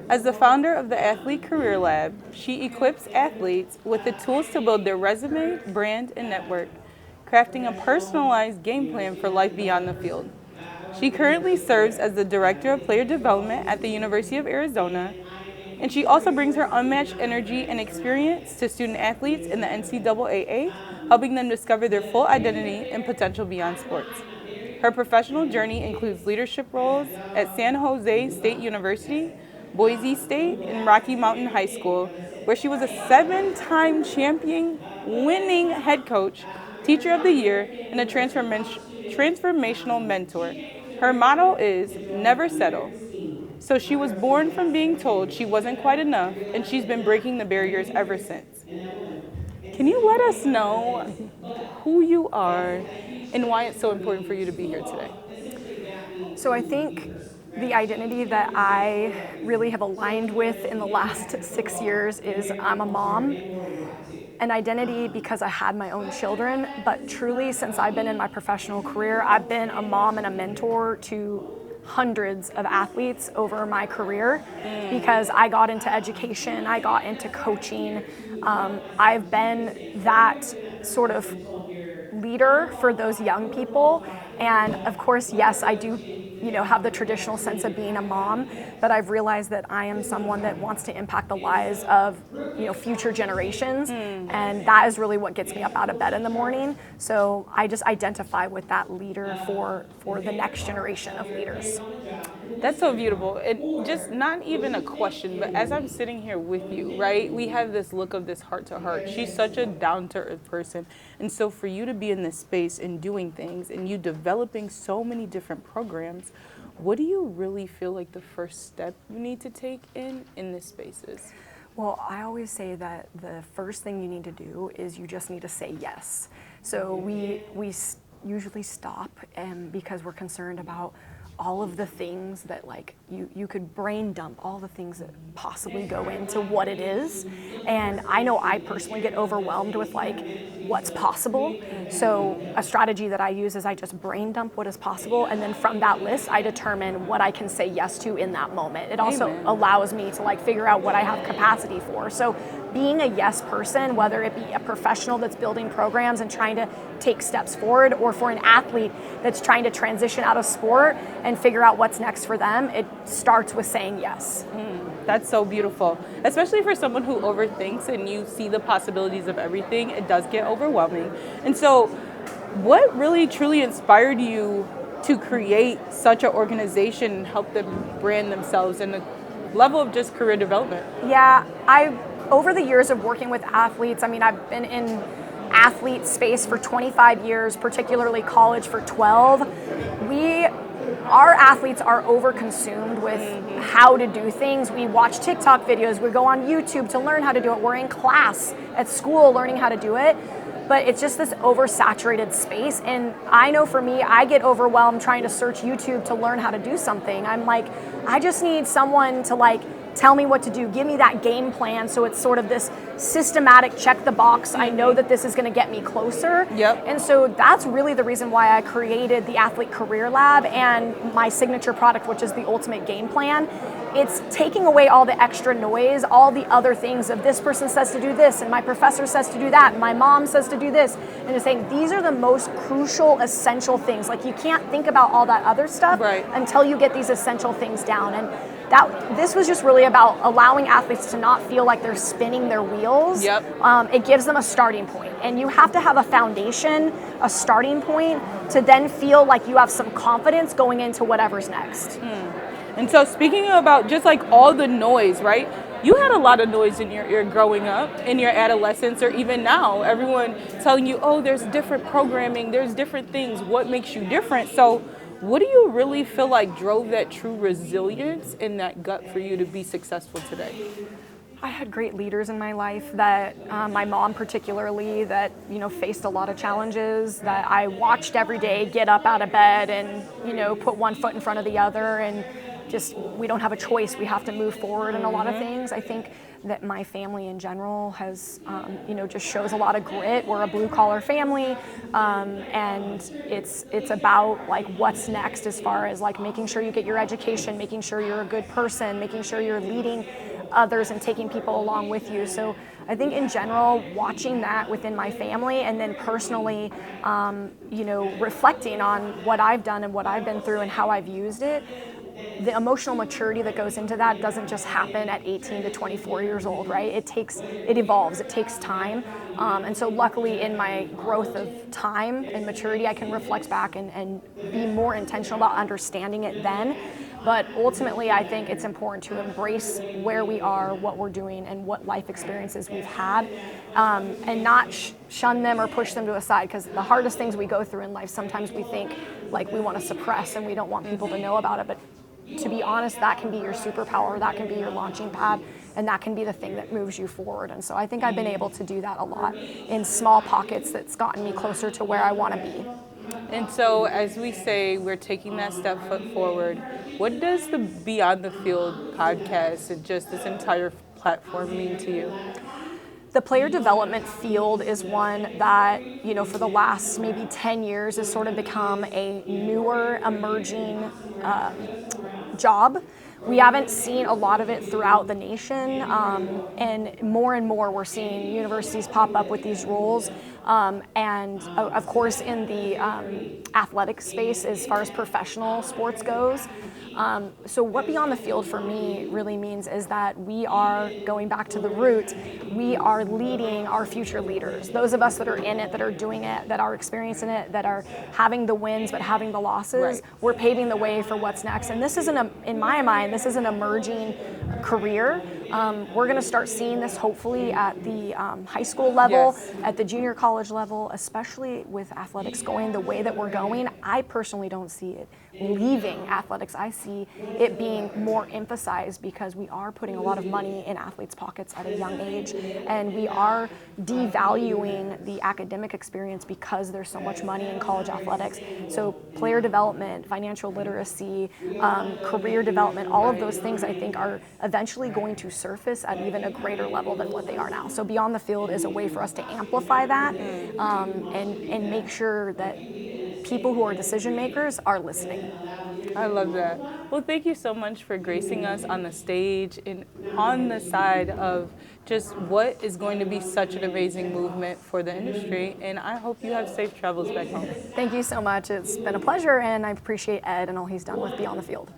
As the founder of the Athlete Career Lab, she equips athletes with the tools to build their resume, brand, and network, crafting a personalized game plan for life beyond the field. She currently serves as the Director of Player Development at the University of Arizona, and she also brings her unmatched energy and experience to student athletes in the NCAA, helping them discover their full identity and potential beyond sports. Her professional journey includes leadership roles at San José State University, Boise State, and Rocky Mountain High School, where she was a 7-time champion winning head coach, teacher of the year, and a transformational mentor. Her motto is never settle. So she was born from being told she wasn't quite enough, and she's been breaking the barriers ever since. Can you let us know who you are and why it's so important for you to be here today? So I think the identity that I really have aligned with in the last 6 years is I'm a mom. An identity because I had my own children, but truly since I've been in my professional career, I've been a mom and a mentor to hundreds of athletes over my career because I got into education, I got into coaching. I've been that sort of leader for those young people. And of course, yes, I do, have the traditional sense of being a mom, but I've realized that I am someone that wants to impact the lives of, future generations. And that is really what gets me up out of bed in the morning. So I just identify with that leader for the next generation of leaders. That's so beautiful. And just not even a question, but as I'm sitting here with you, right, we have this look of this heart to heart. She's such a down-to-earth person. And so for you to be in this space and doing things and you developing so many different programs, what do you really feel like the first step you need to take in this space is? Well, I always say that the first thing you need to do is you just need to say yes. So we usually stop because we're concerned about all of the things that you could brain dump all the things that possibly go into what it is. And I know I personally get overwhelmed with what's possible. So a strategy that I use is I just brain dump what is possible. And then from that list, I determine what I can say yes to in that moment. It also allows me to figure out what I have capacity for. So being a yes person, whether it be a professional that's building programs and trying to take steps forward, or for an athlete that's trying to transition out of sport and figure out what's next for them, it starts with saying yes. That's so beautiful, especially for someone who overthinks and you see the possibilities of everything. It does get overwhelming. And so what really truly inspired you to create such an organization and help them brand themselves in the level of just career development? Yeah, over the years of working with athletes, I've been in athlete space for 25 years, particularly college for 12. Our athletes are overconsumed with how to do things. We watch TikTok videos, we go on YouTube to learn how to do it. We're in class at school learning how to do it. But it's just this oversaturated space. And I know for me, I get overwhelmed trying to search YouTube to learn how to do something. I'm like, I just need someone to tell me what to do, give me that game plan, so it's sort of this systematic check the box. I know that this is going to get me closer. Yep. And so that's really the reason why I created the Athlete Career Lab and my signature product, which is the Ultimate Game Plan. It's taking away all the extra noise, all the other things of this person says to do this, and my professor says to do that, and my mom says to do this, and just saying these are the most crucial, essential things. You can't think about all that other stuff until you get these essential things down. And this was just really about allowing athletes to not feel like they're spinning their wheels. Yep. It gives them a starting point. And you have to have a foundation, a starting point, to then feel like you have some confidence going into whatever's next. And so speaking about just all the noise, right? You had a lot of noise in your ear growing up, in your adolescence, or even now. Everyone telling you, oh, there's different programming, there's different things. What makes you different? So what do you really feel like drove that true resilience and that gut for you to be successful today? I had great leaders in my life that, my mom particularly, that, faced a lot of challenges, that I watched every day get up out of bed and, put one foot in front of the other and we don't have a choice. We have to move forward in a lot of things. I think that my family in general has, just shows a lot of grit. We're a blue collar family, and it's about like what's next as far as like making sure you get your education, making sure you're a good person, making sure you're leading others and taking people along with you. So I think in general, watching that within my family, and then personally, reflecting on what I've done and what I've been through and how I've used it, the emotional maturity that goes into that doesn't just happen at 18 to 24 years old, right? It evolves, it takes time. And so luckily in my growth of time and maturity, I can reflect back and be more intentional about understanding it then. But ultimately, I think it's important to embrace where we are, what we're doing, and what life experiences we've had, and not shun them or push them to a side, because the hardest things we go through in life, sometimes we think like we want to suppress and we don't want people to know about it. But to be honest, that can be your superpower, that can be your launching pad, and that can be the thing that moves you forward. And so I think I've been able to do that a lot in small pockets that's gotten me closer to where I want to be. And so, as we say, we're taking that step foot forward. What does the Beyond the Field podcast and just this entire platform mean to you? The player development field is one that, for the last maybe 10 years has sort of become a newer, emerging job. We haven't seen a lot of it throughout the nation, and more we're seeing universities pop up with these roles. And of course in the athletic space as far as professional sports goes. So what Beyond the Field for me really means is that we are going back to the root. We are leading our future leaders. Those of us that are in it, that are doing it, that are experiencing it, that are having the wins but having the losses, right. We're paving the way for what's next. And this isn't, in my mind, this is an emerging career. We're going to start seeing this hopefully at the high school level, yes. At the junior college level, especially with athletics going the way that we're going. I personally don't see it leaving athletics. I see it being more emphasized because we are putting a lot of money in athletes' pockets at a young age, and we are devaluing the academic experience because there's so much money in college athletics. So player development, financial literacy, career development, all of those things I think are eventually going to surface at even a greater level than what they are now. So Beyond the Field is a way for us to amplify that, and make sure that people who are decision makers are listening. I love that. Well, thank you so much for gracing us on the stage and on the side of just what is going to be such an amazing movement for the industry. And I hope you have safe travels back home. Thank you so much. It's been a pleasure, and I appreciate Ed and all he's done with Beyond the Field. Yeah.